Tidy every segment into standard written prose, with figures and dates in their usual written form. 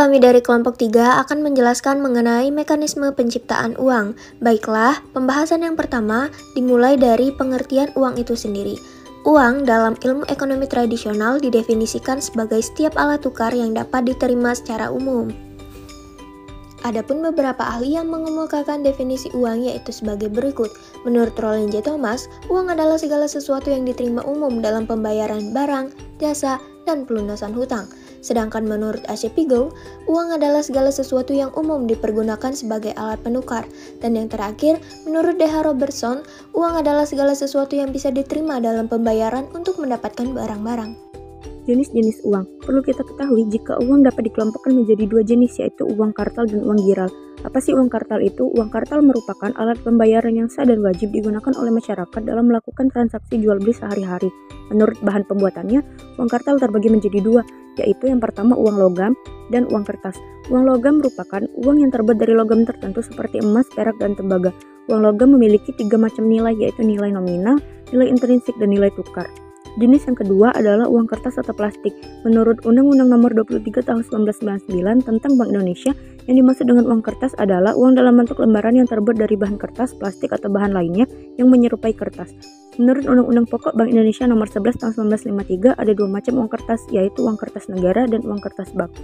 kami dari kelompok 3 akan menjelaskan mengenai mekanisme penciptaan uang. Baiklah, pembahasan yang pertama dimulai dari pengertian uang itu sendiri. Uang dalam ilmu ekonomi tradisional didefinisikan sebagai setiap alat tukar yang dapat diterima secara umum. Adapun beberapa ahli yang mengemukakan definisi uang yaitu sebagai berikut. Menurut Rollin J. Thomas, uang adalah segala sesuatu yang diterima umum dalam pembayaran barang, jasa, dan pelunasan hutang. Sedangkan menurut A.C. Pigou, uang adalah segala sesuatu yang umum dipergunakan sebagai alat penukar. Dan yang terakhir, menurut D.H. Robertson, uang adalah segala sesuatu yang bisa diterima dalam pembayaran untuk mendapatkan barang-barang. Jenis-jenis uang. Perlu kita ketahui jika uang dapat dikelompokkan menjadi dua jenis, yaitu uang kartal dan uang giral. Apa sih uang kartal itu? Uang kartal merupakan alat pembayaran yang sah dan wajib digunakan oleh masyarakat dalam melakukan transaksi jual beli sehari-hari. Menurut bahan pembuatannya, uang kartal terbagi menjadi dua, yaitu yang pertama uang logam dan uang kertas. Uang logam merupakan uang yang terbuat dari logam tertentu seperti emas, perak, dan tembaga. Uang logam memiliki 3 macam nilai, yaitu nilai nominal, nilai intrinsik, dan nilai tukar. Jenis yang kedua adalah uang kertas atau plastik. Menurut Undang-Undang Nomor 23 Tahun 1999 tentang Bank Indonesia, yang dimaksud dengan uang kertas adalah uang dalam bentuk lembaran yang terbuat dari bahan kertas, plastik, atau bahan lainnya yang menyerupai kertas. Menurut Undang-Undang Pokok Bank Indonesia Nomor 11 Tahun 1953, ada dua macam uang kertas, yaitu uang kertas negara dan uang kertas bank.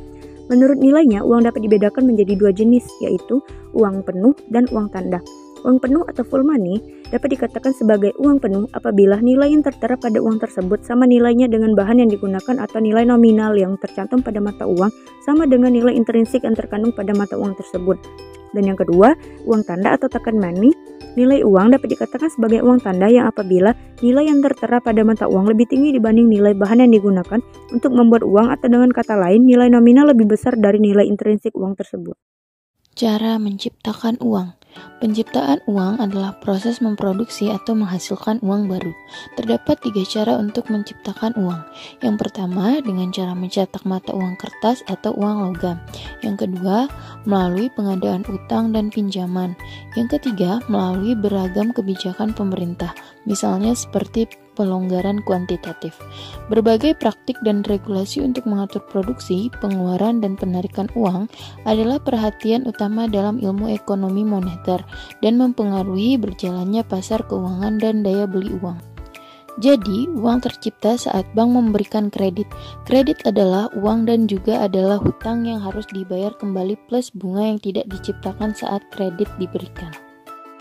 Menurut nilainya, uang dapat dibedakan menjadi dua jenis, yaitu uang penuh dan uang tanda. Uang penuh atau full money dapat dikatakan sebagai uang penuh apabila nilai yang tertera pada uang tersebut sama nilainya dengan bahan yang digunakan atau nilai nominal yang tercantum pada mata uang sama dengan nilai intrinsik yang terkandung pada mata uang tersebut. Dan yang kedua, uang tanda atau token money. Nilai uang dapat dikatakan sebagai uang tanda yang apabila nilai yang tertera pada mata uang lebih tinggi dibanding nilai bahan yang digunakan untuk membuat uang, atau dengan kata lain, nilai nominal lebih besar dari nilai intrinsik uang tersebut. Cara menciptakan uang. Penciptaan uang adalah proses memproduksi atau menghasilkan uang baru. Terdapat 3 cara untuk menciptakan uang. Yang pertama, dengan cara mencetak mata uang kertas atau uang logam. Yang kedua, melalui pengadaan utang dan pinjaman. Yang ketiga, melalui beragam kebijakan pemerintah, misalnya seperti pelonggaran kuantitatif. Berbagai praktik dan regulasi untuk mengatur produksi, pengeluaran, dan penarikan uang adalah perhatian utama dalam ilmu ekonomi moneter dan mempengaruhi berjalannya pasar keuangan dan daya beli uang. Jadi, uang tercipta saat bank memberikan kredit. Kredit adalah uang dan juga adalah hutang yang harus dibayar kembali plus bunga yang tidak diciptakan saat kredit diberikan.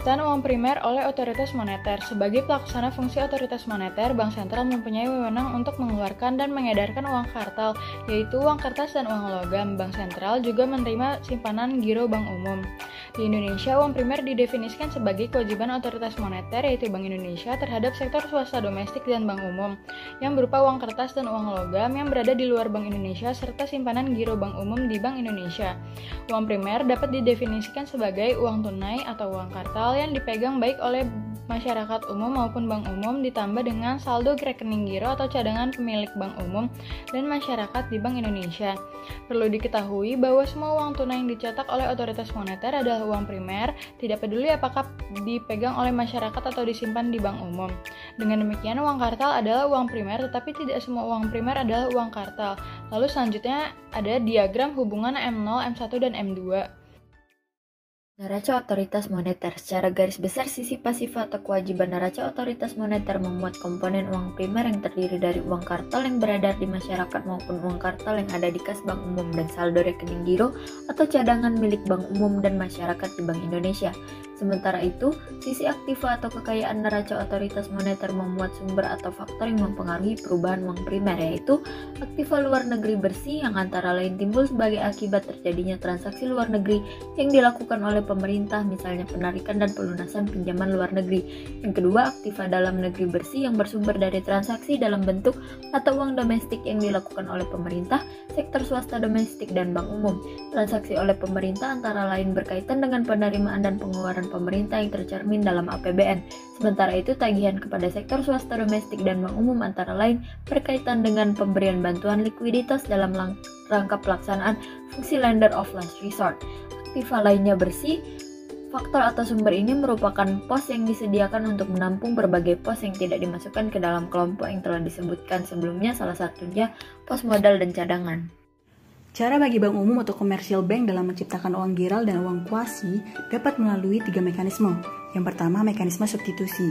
Penciptaan uang primer oleh otoritas moneter. Sebagai pelaksana fungsi otoritas moneter, Bank Sentral mempunyai wewenang untuk mengeluarkan dan mengedarkan uang kartal, yaitu uang kertas dan uang logam. Bank Sentral juga menerima simpanan giro bank umum. Di Indonesia, uang primer didefinisikan sebagai kewajiban otoritas moneter, yaitu Bank Indonesia, terhadap sektor swasta domestik dan bank umum, yang berupa uang kertas dan uang logam yang berada di luar Bank Indonesia, serta simpanan giro bank umum di Bank Indonesia. Uang primer dapat didefinisikan sebagai uang tunai atau uang kartal yang dipegang baik oleh masyarakat umum maupun bank umum ditambah dengan saldo rekening giro atau cadangan pemilik bank umum dan masyarakat di Bank Indonesia. Perlu diketahui bahwa semua uang tunai yang dicetak oleh otoritas moneter adalah uang primer, tidak peduli apakah dipegang oleh masyarakat atau disimpan di bank umum. Dengan demikian, uang kartal adalah uang primer, tetapi tidak semua uang primer adalah uang kartal. Lalu selanjutnya ada diagram hubungan M0, M1, dan M2. Neraca otoritas moneter. Secara garis besar, sisi pasif atau kewajiban neraca otoritas moneter memuat komponen uang primer yang terdiri dari uang kartal yang beredar di masyarakat maupun uang kartal yang ada di kas bank umum dan saldo rekening giro atau cadangan milik bank umum dan masyarakat di Bank Indonesia. Sementara itu, sisi aktiva atau kekayaan neraca otoritas moneter memuat sumber atau faktor yang mempengaruhi perubahan uang primer, yaitu aktiva luar negeri bersih yang antara lain timbul sebagai akibat terjadinya transaksi luar negeri yang dilakukan oleh pemerintah, misalnya penarikan dan pelunasan pinjaman luar negeri. Yang kedua, aktiva dalam negeri bersih yang bersumber dari transaksi dalam bentuk atau uang domestik yang dilakukan oleh pemerintah, sektor swasta domestik, dan bank umum. Transaksi oleh pemerintah antara lain berkaitan dengan penerimaan dan pengeluaran pemerintah yang tercermin dalam APBN. Sementara itu, tagihan kepada sektor swasta domestik dan bank umum antara lain berkaitan dengan pemberian bantuan likuiditas dalam rangka pelaksanaan fungsi lender of last resort. Aktiva lainnya bersih. Faktor atau sumber ini merupakan pos yang disediakan untuk menampung berbagai pos yang tidak dimasukkan ke dalam kelompok yang telah disebutkan sebelumnya, salah satunya pos modal dan cadangan. Cara bagi bank umum atau commercial bank dalam menciptakan uang giral dan uang kuasi dapat melalui 3 mekanisme. Yang pertama, mekanisme substitusi.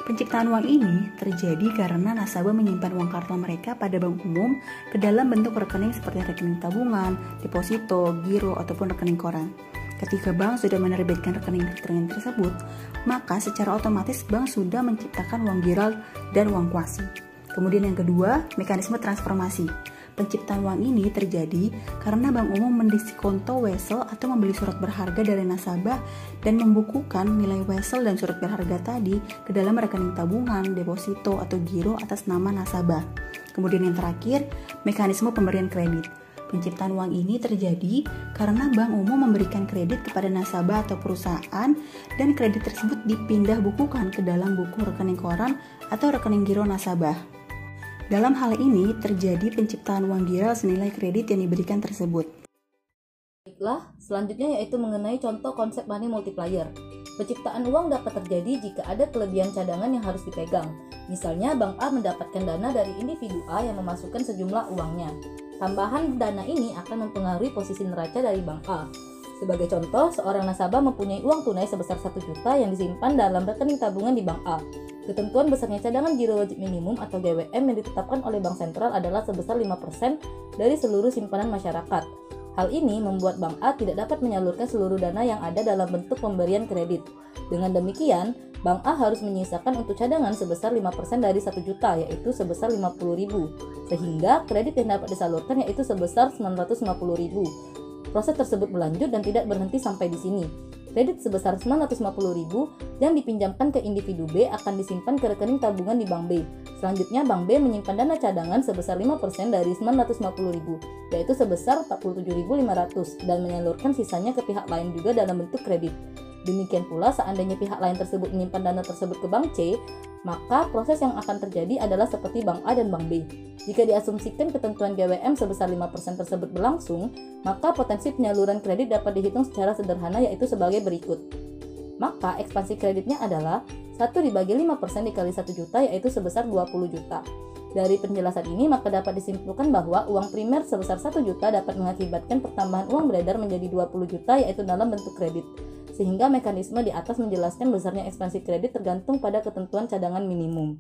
Penciptaan uang ini terjadi karena nasabah menyimpan uang kartal mereka pada bank umum ke dalam bentuk rekening seperti rekening tabungan, deposito, giro, ataupun rekening koran. Ketika bank sudah menerbitkan rekening tersebut, maka secara otomatis bank sudah menciptakan uang giral dan uang kuasi. Kemudian yang kedua, mekanisme transformasi. Penciptaan uang ini terjadi karena bank umum mendiskonto wesel atau membeli surat berharga dari nasabah dan membukukan nilai wesel dan surat berharga tadi ke dalam rekening tabungan, deposito, atau giro atas nama nasabah. Kemudian yang terakhir, mekanisme pemberian kredit. Penciptaan uang ini terjadi karena bank umum memberikan kredit kepada nasabah atau perusahaan dan kredit tersebut dipindah bukukan ke dalam buku rekening koran atau rekening giro nasabah. Dalam hal ini, terjadi penciptaan uang giral senilai kredit yang diberikan tersebut. Baiklah, selanjutnya yaitu mengenai contoh konsep money multiplier. Penciptaan uang dapat terjadi jika ada kelebihan cadangan yang harus dipegang. Misalnya, Bank A mendapatkan dana dari individu A yang memasukkan sejumlah uangnya. Tambahan dana ini akan mempengaruhi posisi neraca dari Bank A. Sebagai contoh, seorang nasabah mempunyai uang tunai sebesar 1 juta yang disimpan dalam rekening tabungan di Bank A. Ketentuan besarnya cadangan giro wajib minimum atau GWM yang ditetapkan oleh Bank Sentral adalah sebesar 5% dari seluruh simpanan masyarakat. Hal ini membuat Bank A tidak dapat menyalurkan seluruh dana yang ada dalam bentuk pemberian kredit. Dengan demikian, Bank A harus menyisakan untuk cadangan sebesar 5% dari 1 juta, yaitu sebesar 50.000, sehingga kredit yang dapat disalurkan yaitu sebesar 950.000. Proses tersebut berlanjut dan tidak berhenti sampai di sini. Kredit sebesar 950.000 yang dipinjamkan ke individu B akan disimpan ke rekening tabungan di Bank B. Selanjutnya, Bank B menyimpan dana cadangan sebesar 5% dari 950.000, yaitu sebesar 47.500, dan menyalurkan sisanya ke pihak lain juga dalam bentuk kredit. Demikian pula, seandainya pihak lain tersebut menyimpan dana tersebut ke Bank C, maka proses yang akan terjadi adalah seperti Bank A dan Bank B. Jika diasumsikan ketentuan GWM sebesar 5% tersebut berlangsung, maka potensi penyaluran kredit dapat dihitung secara sederhana, yaitu sebagai berikut. Maka ekspansi kreditnya adalah 1 dibagi 5% dikali 1 juta, yaitu sebesar 20 juta. Dari penjelasan ini, maka dapat disimpulkan bahwa uang primer sebesar 1 juta dapat mengakibatkan pertambahan uang beredar menjadi 20 juta, yaitu dalam bentuk kredit. Sehingga mekanisme di atas menjelaskan besarnya ekspansi kredit tergantung pada ketentuan cadangan minimum.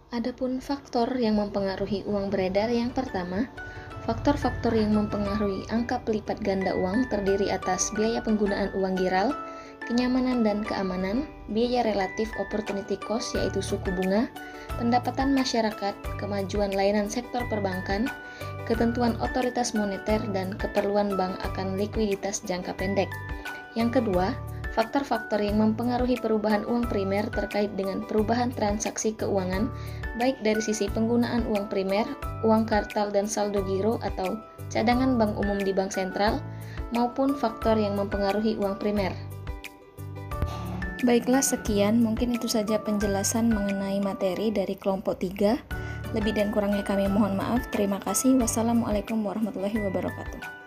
Adapun faktor yang mempengaruhi uang beredar yang pertama, faktor-faktor yang mempengaruhi angka pelipat ganda uang terdiri atas biaya penggunaan uang giral, kenyamanan dan keamanan, biaya relatif opportunity cost yaitu suku bunga, pendapatan masyarakat, kemajuan layanan sektor perbankan, ketentuan otoritas moneter, dan keperluan bank akan likuiditas jangka pendek. Yang kedua, faktor-faktor yang mempengaruhi perubahan uang primer terkait dengan perubahan transaksi keuangan, baik dari sisi penggunaan uang primer, uang kartal dan saldo giro atau cadangan bank umum di bank sentral, maupun faktor yang mempengaruhi uang primer. Baiklah, sekian, mungkin itu saja penjelasan mengenai materi dari kelompok 3. Lebih dan kurangnya kami mohon maaf. Terima kasih. Wassalamualaikum warahmatullahi wabarakatuh.